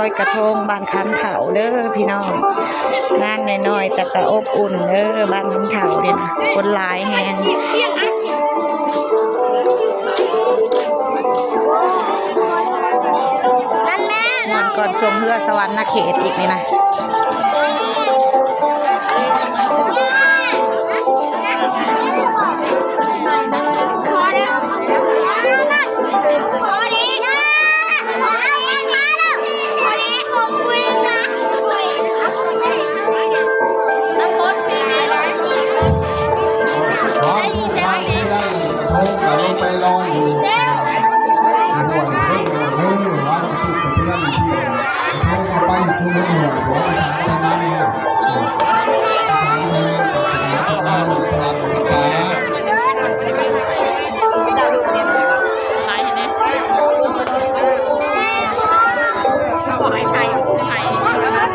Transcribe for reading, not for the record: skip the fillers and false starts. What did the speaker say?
อยกระทงบ้านคันเถาเด้อพี่น้องงานน้อยๆแต่ก็อบอุ่นเด้อบ้านคันเถาเนี่ยนะคนหลายแฮงวันก่อนทรงเรือสวรรค์เขตอีกนี่นะไปลอยอยู่หัวเพิ่งว่าจะพูดกับเพื่อนที่เขาไปคุณหัวหัวกระถางไปมัน